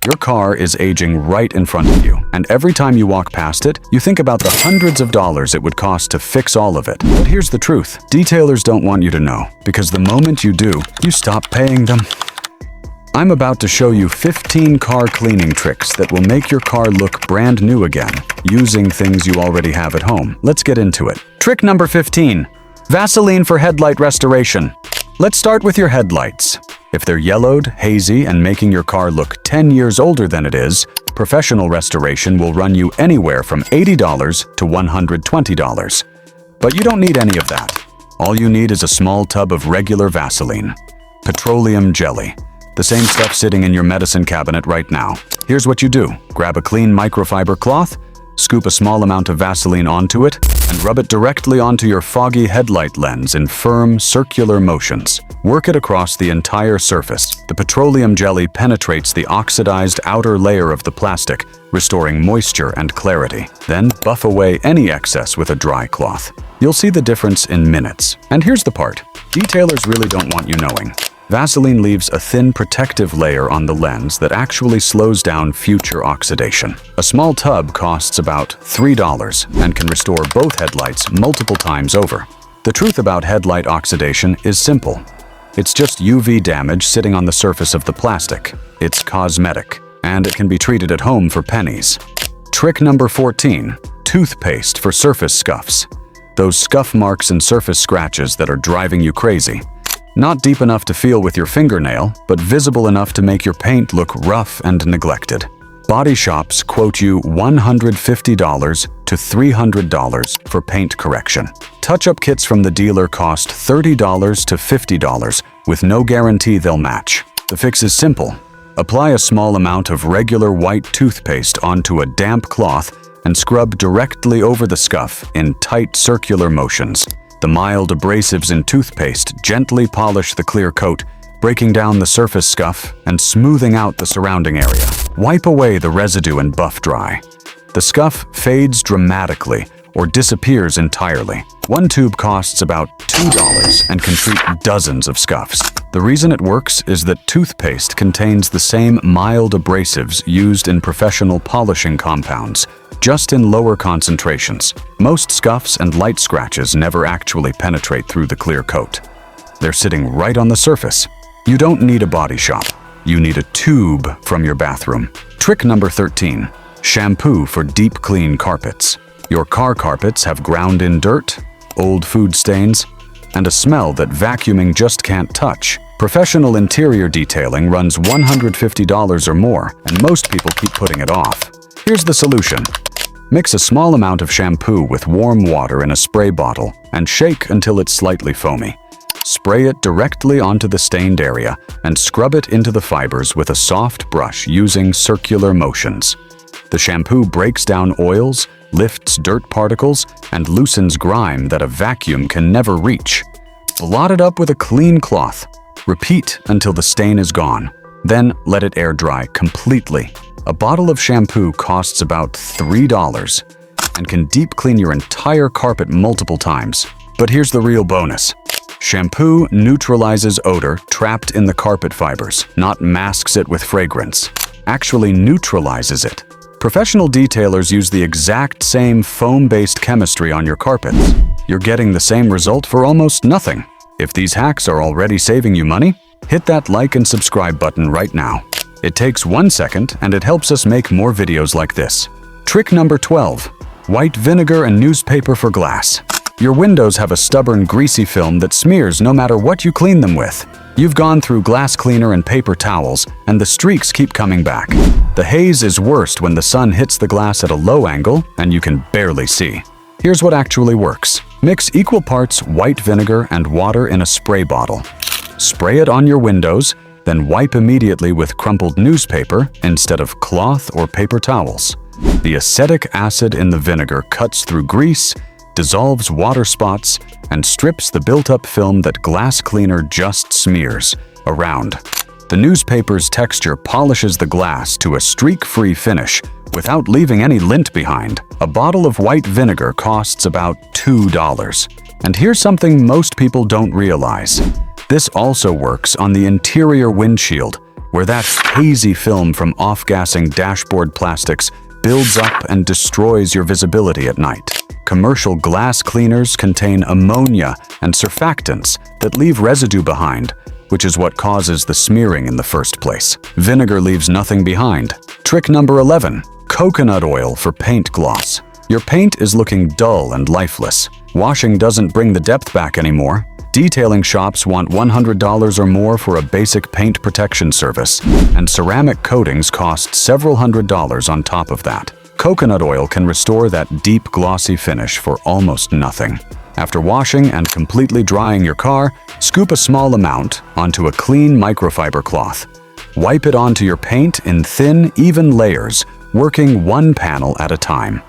Your car is aging right in front of you, and every time you walk past it, you think about the hundreds of dollars it would cost to fix all of it. But here's the truth. Detailers don't want you to know, because the moment you do, you stop paying them. I'm about to show you 15 car cleaning tricks that will make your car look brand new again, using things you already have at home. Let's get into it. Trick number 15. Vaseline for headlight restoration. Let's start with your headlights. If they're yellowed, hazy, and making your car look 10 years older than it is, professional restoration will run you anywhere from $80 to $120. But you don't need any of that. All you need is a small tub of regular Vaseline. Petroleum jelly. The same stuff sitting in your medicine cabinet right now. Here's what you do. Grab a clean microfiber cloth, scoop a small amount of Vaseline onto it, and rub it directly onto your foggy headlight lens in firm, circular motions. Work it across the entire surface. The petroleum jelly penetrates the oxidized outer layer of the plastic, restoring moisture and clarity. Then buff away any excess with a dry cloth. You'll see the difference in minutes. And here's the part. Detailers really don't want you knowing. Vaseline leaves a thin protective layer on the lens that actually slows down future oxidation. A small tub costs about $3 and can restore both headlights multiple times over. The truth about headlight oxidation is simple. It's just UV damage sitting on the surface of the plastic. It's cosmetic, and it can be treated at home for pennies. Trick number 14. Toothpaste for surface scuffs. Those scuff marks and surface scratches that are driving you crazy. Not deep enough to feel with your fingernail, but visible enough to make your paint look rough and neglected. Body shops quote you $150 to $300 for paint correction. Touch-up kits from the dealer cost $30 to $50, with no guarantee they'll match. The fix is simple. Apply a small amount of regular white toothpaste onto a damp cloth and scrub directly over the scuff in tight circular motions. The mild abrasives in toothpaste gently polish the clear coat, breaking down the surface scuff and smoothing out the surrounding area. Wipe away the residue and buff dry. The scuff fades dramatically or disappears entirely. One tube costs about $2 and can treat dozens of scuffs. The reason it works is that toothpaste contains the same mild abrasives used in professional polishing compounds, just in lower concentrations. Most scuffs and light scratches never actually penetrate through the clear coat. They're sitting right on the surface. You don't need a body shop. You need a tube from your bathroom. Trick number 13. Shampoo for deep clean carpets. Your car carpets have ground-in dirt, old food stains, and a smell that vacuuming just can't touch. Professional interior detailing runs $150 or more, and most people keep putting it off. Here's the solution. Mix a small amount of shampoo with warm water in a spray bottle and shake until it's slightly foamy. Spray it directly onto the stained area and scrub it into the fibers with a soft brush using circular motions. The shampoo breaks down oils, lifts dirt particles, and loosens grime that a vacuum can never reach. Blot it up with a clean cloth. Repeat until the stain is gone. Then let it air dry completely. A bottle of shampoo costs about $3 and can deep clean your entire carpet multiple times. But here's the real bonus. Shampoo neutralizes odor trapped in the carpet fibers, not masks it with fragrance. Actually neutralizes it. Professional detailers use the exact same foam-based chemistry on your carpets. You're getting the same result for almost nothing. If these hacks are already saving you money, hit that like and subscribe button right now. It takes 1 second and it helps us make more videos like this. Trick number 12. White vinegar and newspaper for glass. Your windows have a stubborn, greasy film that smears no matter what you clean them with. You've gone through glass cleaner and paper towels, and the streaks keep coming back. The haze is worst when the sun hits the glass at a low angle and you can barely see. Here's what actually works. Mix equal parts white vinegar and water in a spray bottle. Spray it on your windows, then wipe immediately with crumpled newspaper instead of cloth or paper towels. The acetic acid in the vinegar cuts through grease, dissolves water spots, and strips the built-up film that glass cleaner just smears around. The newspaper's texture polishes the glass to a streak-free finish without leaving any lint behind. A bottle of white vinegar costs about $2. And here's something most people don't realize. This also works on the interior windshield, where that hazy film from off-gassing dashboard plastics builds up and destroys your visibility at night. Commercial glass cleaners contain ammonia and surfactants that leave residue behind, which is what causes the smearing in the first place. Vinegar leaves nothing behind. Trick number 11. Coconut oil for paint gloss. Your paint is looking dull and lifeless. Washing doesn't bring the depth back anymore. Detailing shops want $100 or more for a basic paint protection service, and ceramic coatings cost several $100s on top of that. Coconut oil can restore that deep, glossy finish for almost nothing. After washing and completely drying your car, scoop a small amount onto a clean microfiber cloth. Wipe it onto your paint in thin, even layers, working one panel at a time.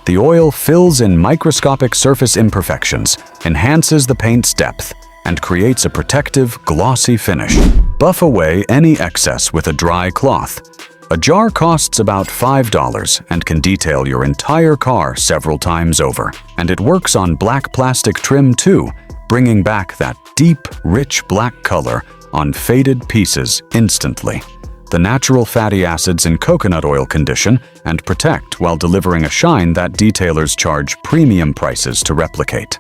The oil fills in microscopic surface imperfections, enhances the paint's depth, and creates a protective, glossy finish. Buff away any excess with a dry cloth. A jar costs about $5 and can detail your entire car several times over. And it works on black plastic trim too, bringing back that deep, rich black color on faded pieces instantly. The natural fatty acids in coconut oil condition and protect while delivering a shine that detailers charge premium prices to replicate.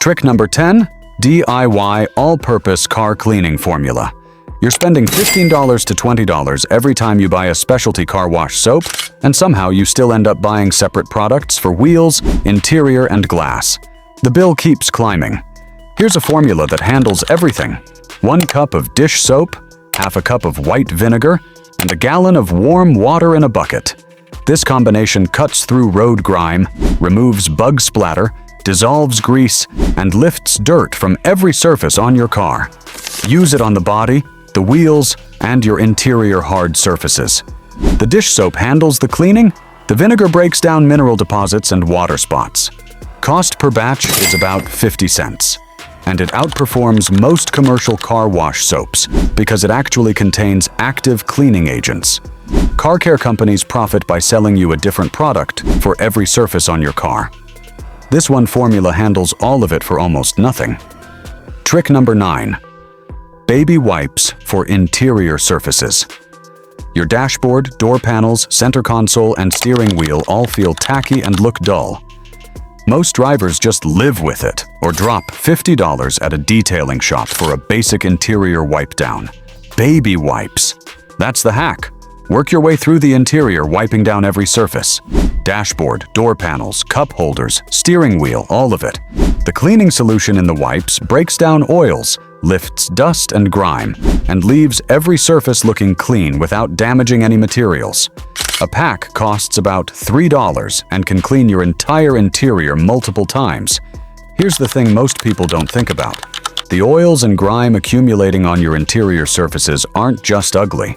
Trick number 10. DIY all-purpose car cleaning formula. You're spending $15 to $20 every time you buy a specialty car wash soap, and somehow you still end up buying separate products for wheels, interior, and glass. The bill keeps climbing. Here's a formula that handles everything. 1 cup of dish soap, half a cup of white vinegar, and a gallon of warm water in a bucket. This combination cuts through road grime, removes bug splatter, dissolves grease, and lifts dirt from every surface on your car. Use it on the body, the wheels, and your interior hard surfaces. The dish soap handles the cleaning, the vinegar breaks down mineral deposits and water spots. Cost per batch is about 50 cents. And it outperforms most commercial car wash soaps because it actually contains active cleaning agents. Car care companies profit by selling you a different product for every surface on your car. This one formula handles all of it for almost nothing. Trick number 9. Baby wipes for interior surfaces. Your dashboard, door panels, center console, and steering wheel all feel tacky and look dull. Most drivers just live with it or drop $50 at a detailing shop for a basic interior wipe down. Baby wipes. That's the hack. Work your way through the interior, wiping down every surface. Dashboard, door panels, cup holders, steering wheel, all of it. The cleaning solution in the wipes breaks down oils, lifts dust and grime, and leaves every surface looking clean without damaging any materials. A pack costs about $3 and can clean your entire interior multiple times. Here's the thing most people don't think about. The oils and grime accumulating on your interior surfaces aren't just ugly.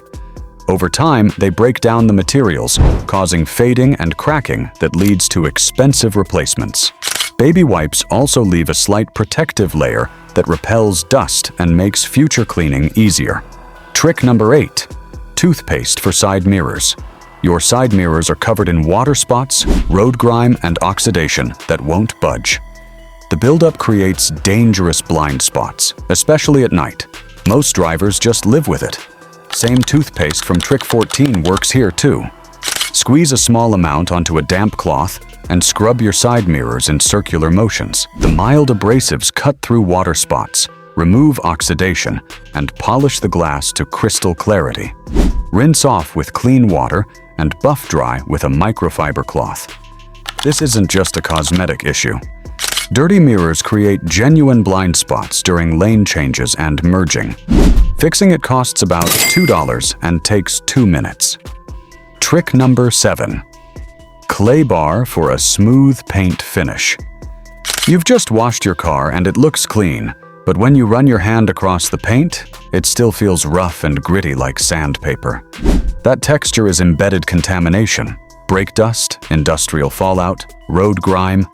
Over time, they break down the materials, causing fading and cracking that leads to expensive replacements. Baby wipes also leave a slight protective layer that repels dust and makes future cleaning easier. Trick number 8. Toothpaste for side mirrors. Your side mirrors are covered in water spots, road grime, and oxidation that won't budge. The buildup creates dangerous blind spots, especially at night. Most drivers just live with it. Same toothpaste from Trick 14 works here too. Squeeze a small amount onto a damp cloth and scrub your side mirrors in circular motions. The mild abrasives cut through water spots, remove oxidation, and polish the glass to crystal clarity. Rinse off with clean water and buff dry with a microfiber cloth. This isn't just a cosmetic issue. Dirty mirrors create genuine blind spots during lane changes and merging. Fixing it costs about $2 and takes 2 minutes. Trick number 7. Clay bar for a smooth paint finish. You've just washed your car and it looks clean, but when you run your hand across the paint, it still feels rough and gritty like sandpaper. That texture is embedded contamination, brake dust, industrial fallout, road grime.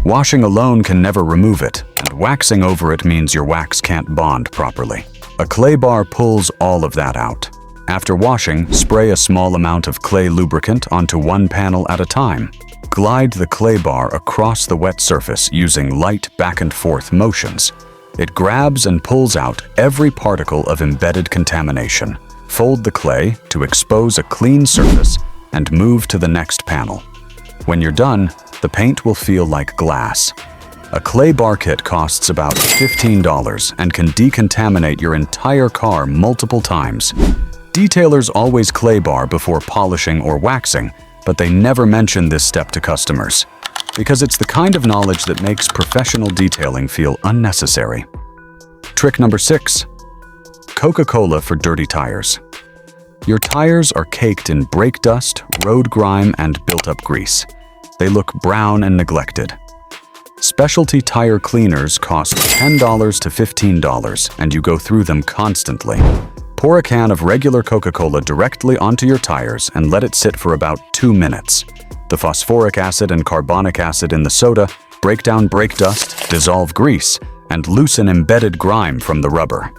Washing alone can never remove it, and waxing over it means your wax can't bond properly. A clay bar pulls all of that out. After washing, spray a small amount of clay lubricant onto one panel at a time. Glide the clay bar across the wet surface using light back and forth motions. It grabs and pulls out every particle of embedded contamination. Fold the clay to expose a clean surface and move to the next panel. When you're done, the paint will feel like glass. A clay bar kit costs about $15 and can decontaminate your entire car multiple times. Detailers always clay bar before polishing or waxing, but they never mention this step to customers, because it's the kind of knowledge that makes professional detailing feel unnecessary. Trick number 6. Coca-Cola for dirty tires. Your tires are caked in brake dust, road grime, and built-up grease. They look brown and neglected. Specialty tire cleaners cost $10 to $15, and you go through them constantly. Pour a can of regular Coca-Cola directly onto your tires and let it sit for about 2 minutes. The phosphoric acid and carbonic acid in the soda break down brake dust, dissolve grease, and loosen embedded grime from the rubber.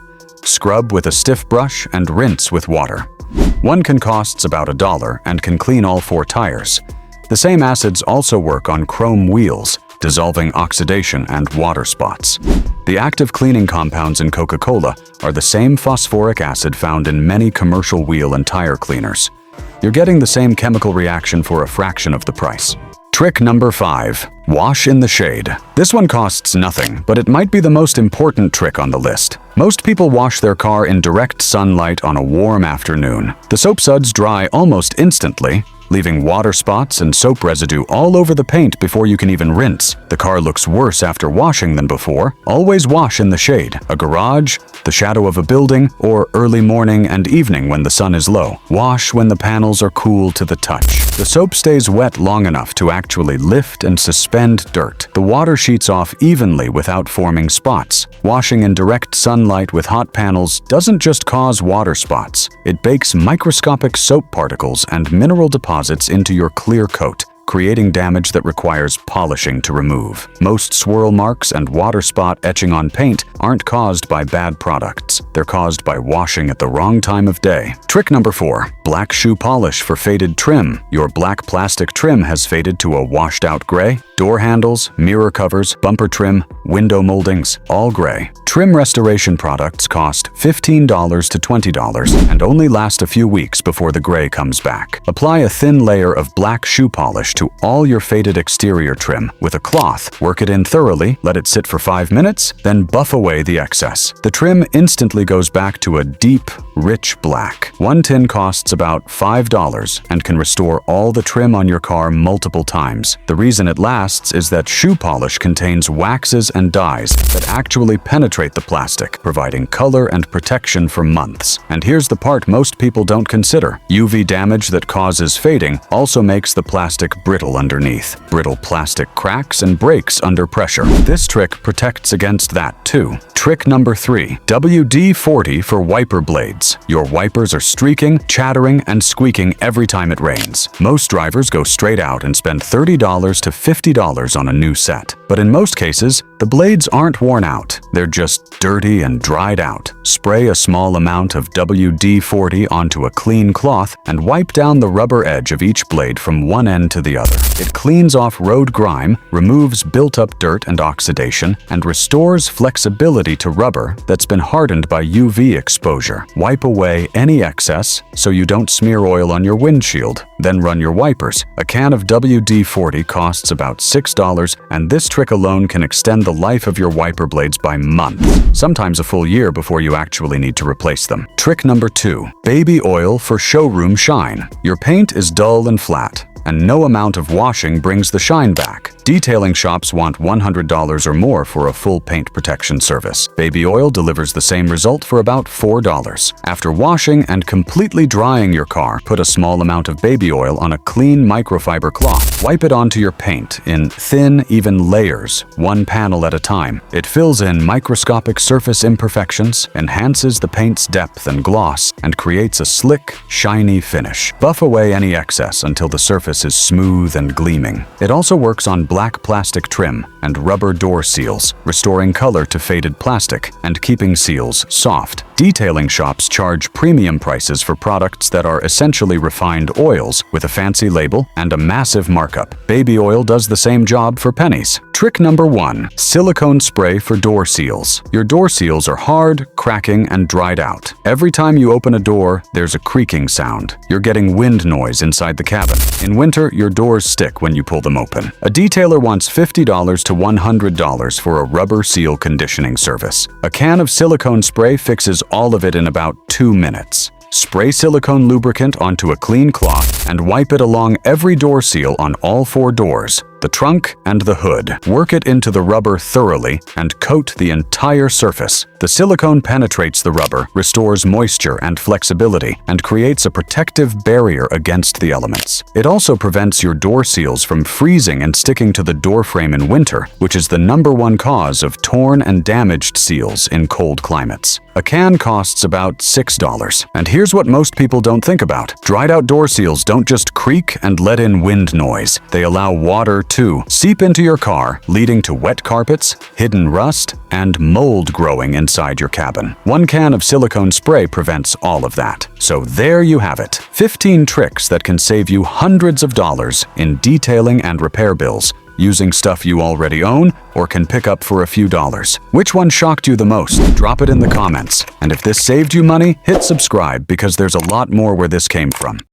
Scrub with a stiff brush and rinse with water. One can costs about $1 and can clean all 4 tires. The same acids also work on chrome wheels, dissolving oxidation and water spots. The active cleaning compounds in Coca-Cola are the same phosphoric acid found in many commercial wheel and tire cleaners. You're getting the same chemical reaction for a fraction of the price. Trick number 5. Wash in the shade. This one costs nothing, but it might be the most important trick on the list. Most people wash their car in direct sunlight on a warm afternoon. The soap suds dry almost instantly, leaving water spots and soap residue all over the paint before you can even rinse. The car looks worse after washing than before. Always wash in the shade, a garage, the shadow of a building, or early morning and evening when the sun is low. Wash when the panels are cool to the touch. The soap stays wet long enough to actually lift and suspend dirt. The water sheets off evenly without forming spots. Washing in direct sunlight with hot panels doesn't just cause water spots. It bakes microscopic soap particles and mineral deposits into your clear coat, creating damage that requires polishing to remove. Most swirl marks and water spot etching on paint aren't caused by bad products. They're caused by washing at the wrong time of day. Trick number 4. Black shoe polish for faded trim. Your black plastic trim has faded to a washed-out gray. Door handles, mirror covers, bumper trim, window moldings, all gray. Trim restoration products cost $15 to $20 and only last a few weeks before the gray comes back. Apply a thin layer of black shoe polish to all your faded exterior trim with a cloth. Work it in thoroughly, let it sit for 5 minutes, then buff away the excess. The trim instantly goes back to a deep, rich black. One tin costs about $5 and can restore all the trim on your car multiple times. The reason it lasts is that shoe polish contains waxes and dyes that actually penetrate the plastic, providing color and protection for months. And here's the part most people don't consider. UV damage that causes fading also makes the plastic brittle underneath. Brittle plastic cracks and breaks under pressure. This trick protects against that too. Trick number 3. WD-40 for wiper blades. Your wipers are streaking, chattering, and squeaking every time it rains. Most drivers go straight out and spend $30 to $50 on a new set. But in most cases, the blades aren't worn out. They're just dirty and dried out. Spray a small amount of WD-40 onto a clean cloth and wipe down the rubber edge of each blade from one end to the other. It cleans off road grime, removes built-up dirt and oxidation, and restores flexibility to rubber that's been hardened by UV exposure. Wipe away any excess so you don't smear oil on your windshield. Then run your wipers. A can of WD-40 costs about $6, and this trick alone can extend the life of your wiper blades by months, sometimes a full year before you actually need to replace them. Trick number 2. Baby oil for showroom shine. Your paint is dull and flat, and no amount of washing brings the shine back. Detailing shops want $100 or more for a full paint protection service. Baby oil delivers the same result for about $4. After washing and completely drying your car, put a small amount of baby oil on a clean microfiber cloth. Wipe it onto your paint in thin, even layers, one panel at a time. It fills in microscopic surface imperfections, enhances the paint's depth and gloss, and creates a slick, shiny finish. Buff away any excess until the surface is smooth and gleaming. It also works on black plastic trim and rubber door seals, restoring color to faded plastic and keeping seals soft. Detailing shops charge premium prices for products that are essentially refined oils with a fancy label and a massive markup. Baby oil does the same job for pennies. Trick number 1. Silicone spray for door seals. Your door seals are hard, cracking, and dried out. Every time you open a door, there's a creaking sound. You're getting wind noise inside the cabin. In winter, your doors stick when you pull them open. A detailer wants $50 to $100 for a rubber seal conditioning service. A can of silicone spray fixes all of it in about 2 minutes. Spray silicone lubricant onto a clean cloth and wipe it along every door seal on all 4 doors, the trunk and the hood. Work it into the rubber thoroughly and coat the entire surface. The silicone penetrates the rubber, restores moisture and flexibility, and creates a protective barrier against the elements. It also prevents your door seals from freezing and sticking to the door frame in winter, which is the #1 cause of torn and damaged seals in cold climates. A can costs about $6. And here's what most people don't think about. Dried out door seals don't just creak and let in wind noise. They allow water to seep into your car, leading to wet carpets, hidden rust, and mold growing inside your cabin. 1 can of silicone spray prevents all of that. So there you have it. 15 tricks that can save you hundreds of dollars in detailing and repair bills, using stuff you already own or can pick up for a few dollars. Which one shocked you the most? Drop it in the comments. And if this saved you money, hit subscribe because there's a lot more where this came from.